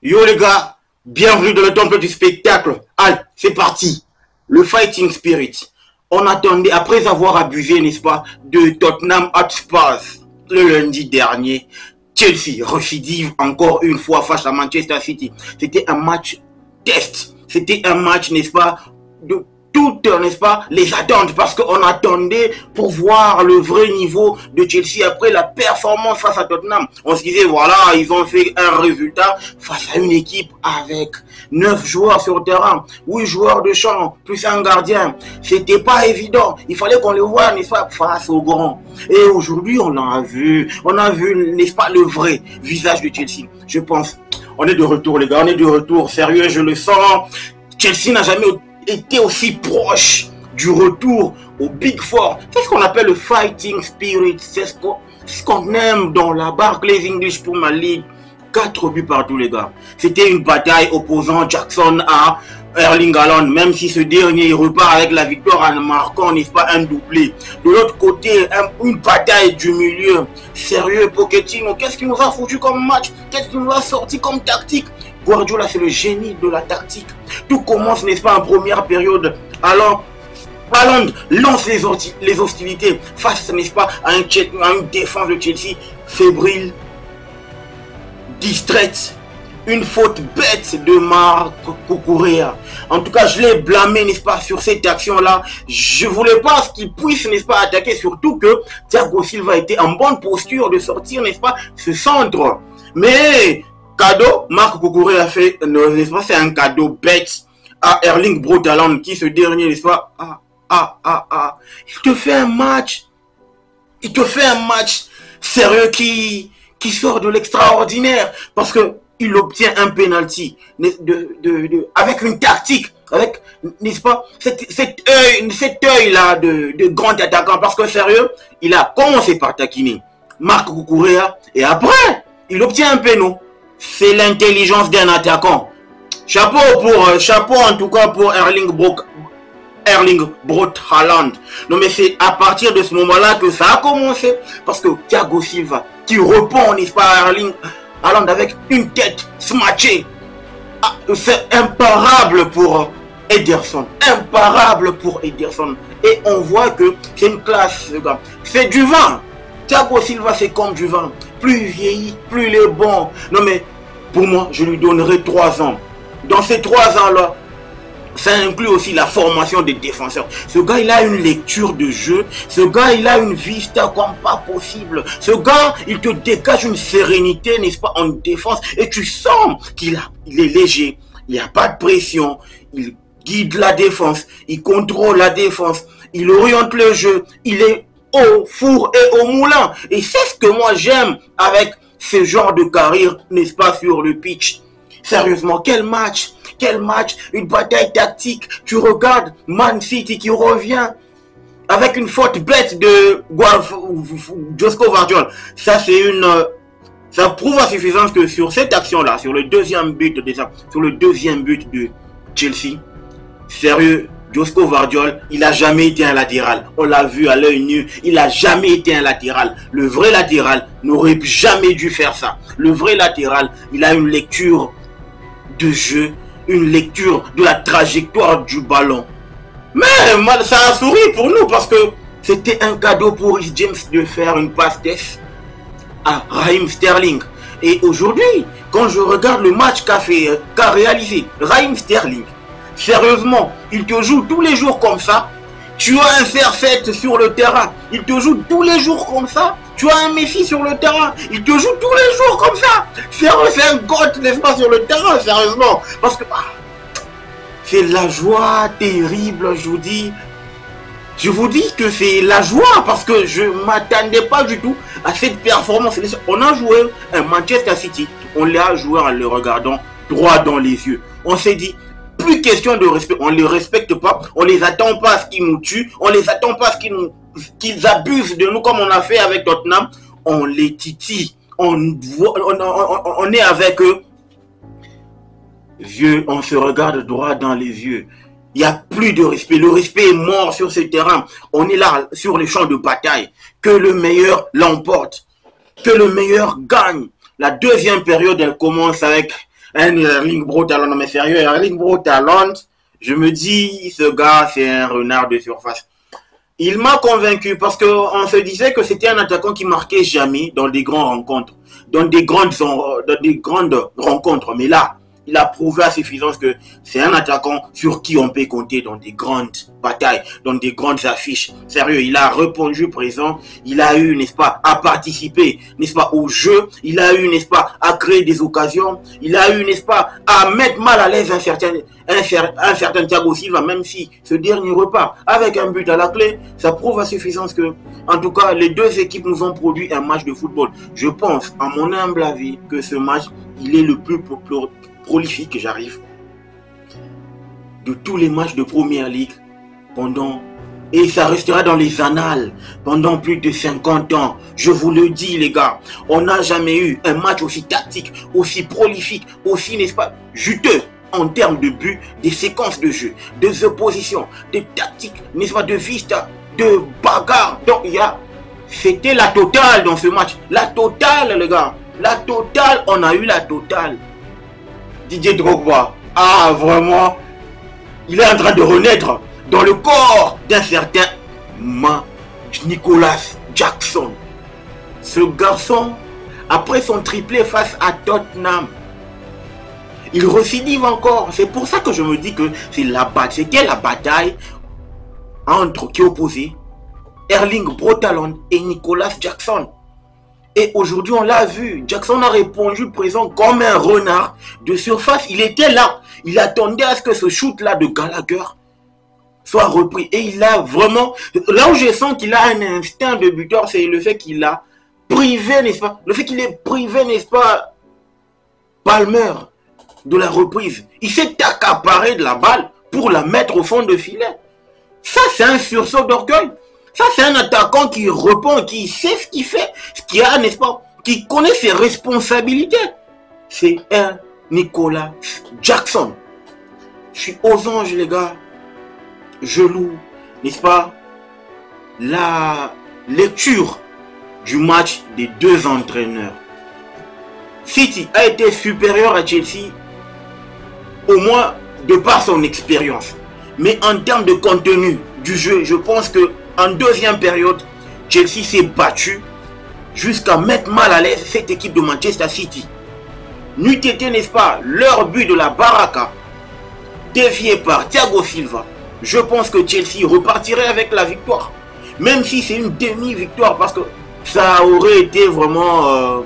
Yo les gars, bienvenue dans le temple du spectacle. Allez, c'est parti. Le Fighting Spirit. On attendait, après avoir abusé, n'est-ce pas, de Tottenham Hotspur le lundi dernier, Chelsea récidive encore une fois face à Manchester City. C'était un match test. C'était un match, n'est-ce pas, de toutes, n'est-ce pas, les attentes, parce qu'on attendait pour voir le vrai niveau de Chelsea après la performance face à Tottenham. On se disait, voilà, ils ont fait un résultat face à une équipe avec 9 joueurs sur le terrain, 8 joueurs de champ, plus un gardien. C'était pas évident. Il fallait qu'on le voie, n'est-ce pas, face aux grands. Et aujourd'hui, on a vu, n'est-ce pas, le vrai visage de Chelsea. Je pense, on est de retour, les gars, on est de retour. Sérieux, je le sens. Chelsea n'a jamais été aussi proche du retour au Big Four. Qu'est-ce qu'on appelle le Fighting Spirit? C'est ce qu'on aime dans la Barclays English Premier League. 4 buts partout, les gars. C'était une bataille opposant Jackson à Erling Haaland, même si ce dernier repart avec la victoire en marquant, n'est-ce pas, un doublé. De l'autre côté, une bataille du milieu. Sérieux, Pochettino, qu'est-ce qu'il nous a foutu comme match? Qu'est-ce qu'il nous a sorti comme tactique? Guardiola, c'est le génie de la tactique. Tout commence, n'est-ce pas, en première période. Alors, Haaland lance les hostilités face, n'est-ce pas, à une défense de Chelsea fébrile, distraite. Une faute bête de Marc Cucurella. En tout cas, je l'ai blâmé, n'est-ce pas, sur cette action-là. Je voulais pas qu'il puisse, n'est-ce pas, attaquer, surtout que Thiago Silva était en bonne posture de sortir, n'est-ce pas, ce centre. Mais cadeau, Marc Cucurella a fait, n'est-ce pas, c'est un cadeau bête à Erling Braut Haaland, qui ce dernier, n'est-ce pas, il te fait un match sérieux qui sort de l'extraordinaire, parce que il obtient un penalty avec une tactique, avec, n'est-ce pas, cet œil-là de grand attaquant, parce que sérieux, il a commencé par taquiner Marc Cucurella, et après, il obtient un péno. C'est l'intelligence d'un attaquant. Chapeau en tout cas pour Erling Braut Haaland. Non, mais c'est à partir de ce moment-là que ça a commencé, parce que Thiago Silva, qui répond, n'est-ce pas, à Erling Haaland avec une tête smatchée, c'est imparable pour Ederson. Et on voit que c'est une classe, ce gars. C'est du vin. Thiago Silva, c'est comme du vin. Plus il vieillit, plus il est bon. Non, mais pour moi, je lui donnerai 3 ans. Dans ces 3 ans-là, ça inclut aussi la formation des défenseurs. Ce gars, il a une lecture de jeu. Ce gars, il a une vista comme pas possible. Ce gars, il te dégage une sérénité, n'est-ce pas, en défense. Et tu sens il est léger. Il n'y a pas de pression. Il guide la défense. Il contrôle la défense. Il oriente le jeu. Il est au four et au moulin. Et c'est ce que moi j'aime avec ce genre de carrière, n'est-ce pas, sur le pitch. Sérieusement, quel match, une bataille tactique. Tu regardes Man City qui revient avec une faute bête de Josko Vardiol. Ça, ça prouve à suffisance que sur cette action-là, sur le deuxième but de Chelsea, sérieux, Josko Vardiol, il a jamais été un latéral. On l'a vu à l'œil nu, il a jamais été un latéral. Le vrai latéral n'aurait jamais dû faire ça. Le vrai latéral, il a une lecture de jeu, une lecture de la trajectoire du ballon. Mais ça a souri pour nous, parce que c'était un cadeau pour Reece James de faire une passe test à Raheem Sterling. Et aujourd'hui, quand je regarde le match qu'a réalisé Raheem Sterling, sérieusement, il te joue tous les jours comme ça. Tu as un CR7 sur le terrain, il te joue tous les jours comme ça. Tu as un Messi sur le terrain, il te joue tous les jours comme ça. C'est un goth, n'est-ce pas, sur le terrain, sérieusement. Parce que c'est la joie terrible, je vous dis. Je vous dis que c'est la joie, parce que je ne m'attendais pas du tout à cette performance. On a joué un Manchester City, on l'a joué en le regardant droit dans les yeux. On s'est dit, plus question de respect, on ne les respecte pas, on les attend pas à ce qu'ils nous tuent, on les attend pas à ce qu'ils abusent de nous comme on a fait avec Tottenham. On les titille, on est avec eux. Vieux, on se regarde droit dans les yeux. Il n'y a plus de respect. Le respect est mort sur ce terrain. On est là sur les champs de bataille. Que le meilleur l'emporte. Que le meilleur gagne. La deuxième période, elle commence avec un Erling Braut Haaland. Non mais sérieux, Erling Braut Haaland, je me dis, ce gars, c'est un renard de surface. Il m'a convaincu parce qu'on se disait que c'était un attaquant qui marquait jamais dans des grandes rencontres, dans des grandes rencontres. Mais là, il a prouvé à suffisance que c'est un attaquant sur qui on peut compter dans des grandes batailles, dans des grandes affiches. Sérieux, il a répondu présent, il a eu, n'est-ce pas, à participer, n'est-ce pas, au jeu, il a eu, n'est-ce pas, à créer des occasions, il a eu, n'est-ce pas, à mettre mal à l'aise un certain Thiago Silva, même si ce dernier repart avec un but à la clé. Ça prouve à suffisance que, en tout cas, les deux équipes nous ont produit un match de football. Je pense, à mon humble avis, que ce match, il est le plus prolifique, j'arrive, de tous les matchs de Première Ligue pendant, et ça restera dans les annales pendant plus de 50 ans. Je vous le dis les gars, on n'a jamais eu un match aussi tactique, aussi prolifique, aussi, n'est-ce pas, juteux en termes de buts, des séquences de jeu, des oppositions, des tactiques, n'est-ce pas, de vista, de bagarre. Donc c'était la totale dans ce match, la totale les gars, la totale, on a eu la totale. Didier Drogba, ah vraiment, il est en train de renaître dans le corps d'un certain Nicolas Jackson. Ce garçon, après son triplé face à Tottenham, il récidive encore. C'est pour ça que je me dis que c'était la bataille qui opposait Erling Braut Haaland et Nicolas Jackson. Et aujourd'hui, on l'a vu, Jackson a répondu présent comme un renard de surface. Il était là. Il attendait à ce que ce shoot-là de Gallagher soit repris. Et il a vraiment... Là où je sens qu'il a un instinct de buteur, c'est le fait qu'il a privé, n'est-ce pas? Le fait qu'il ait privé, n'est-ce pas, Palmer de la reprise. Il s'est accaparé de la balle pour la mettre au fond de filet. Ça, c'est un sursaut d'orgueil. Ça, c'est un attaquant qui répond, qui sait ce qu'il fait, ce qu'il a, n'est-ce pas, qui connaît ses responsabilités. C'est un Nicolas Jackson. Je suis aux anges, les gars. Je loue, n'est-ce pas, la lecture du match des deux entraîneurs. City a été supérieur à Chelsea, au moins de par son expérience. Mais en termes de contenu du jeu, je pense que en deuxième période, Chelsea s'est battu jusqu'à mettre mal à l'aise cette équipe de Manchester City. N'eût été, n'est-ce pas, leur but de la baraka, dévié par Thiago Silva, je pense que Chelsea repartirait avec la victoire. Même si c'est une demi-victoire, parce que ça aurait été vraiment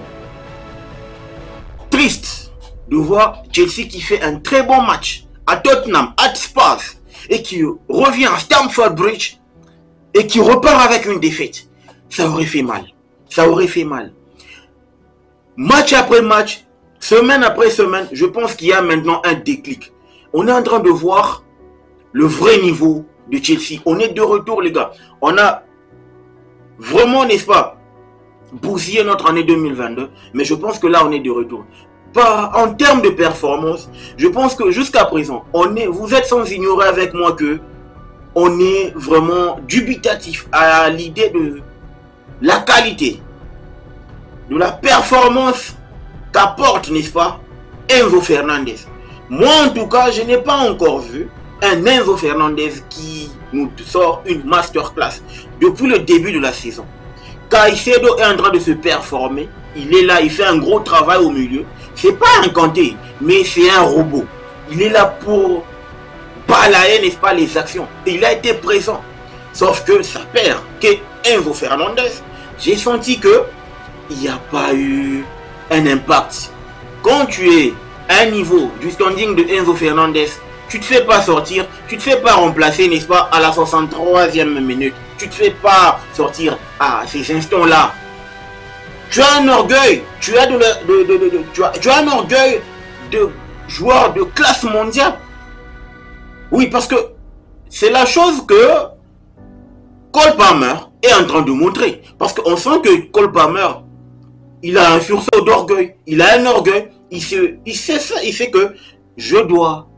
triste de voir Chelsea qui fait un très bon match à Tottenham, à Spurs, et qui revient à Stamford Bridge, et qui repart avec une défaite. Ça aurait fait mal. Ça aurait fait mal. Match après match, semaine après semaine, je pense qu'il y a maintenant un déclic. On est en train de voir le vrai niveau de Chelsea. On est de retour, les gars. On a vraiment, n'est-ce pas, bousillé notre année 2022. Mais je pense que là, on est de retour. En termes de performance, je pense que jusqu'à présent, vous êtes sans ignorer avec moi que on est vraiment dubitatif à l'idée de la qualité, de la performance qu'apporte, n'est-ce pas, Enzo Fernandez. Moi, en tout cas, je n'ai pas encore vu un Enzo Fernandez qui nous sort une masterclass depuis le début de la saison. Caicedo est en train de se performer. Il est là, il fait un gros travail au milieu. C'est pas un Kanté, mais c'est un robot. Il est là pour balayer, n'est-ce pas, les actions. Et il a été présent. Sauf que ça perd. Que Enzo Fernandez, j'ai senti que il n'y a pas eu un impact. Quand tu es à un niveau du standing de Enzo Fernandez, tu ne te fais pas sortir, tu ne te fais pas remplacer, n'est-ce pas, à la 63e minute. Tu ne te fais pas sortir à ces instants-là. Tu as un orgueil, tu as un orgueil de joueur de classe mondiale. Oui, parce que c'est la chose que Cole Palmer est en train de montrer. Parce qu'on sent que Cole Palmer, il a un sursaut d'orgueil. Il a un orgueil. Il sait ça. Il sait que je dois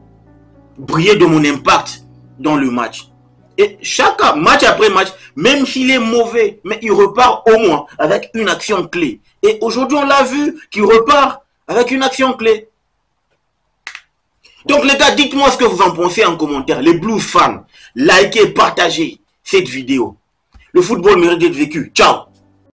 briller de mon impact dans le match. Et chaque match après match, même s'il est mauvais, mais il repart au moins avec une action clé. Et aujourd'hui, on l'a vu qu'il repart avec une action clé. Donc les gars, dites-moi ce que vous en pensez en commentaire. Les Blues fans, likez, partagez cette vidéo. Le football mérite d'être vécu. Ciao.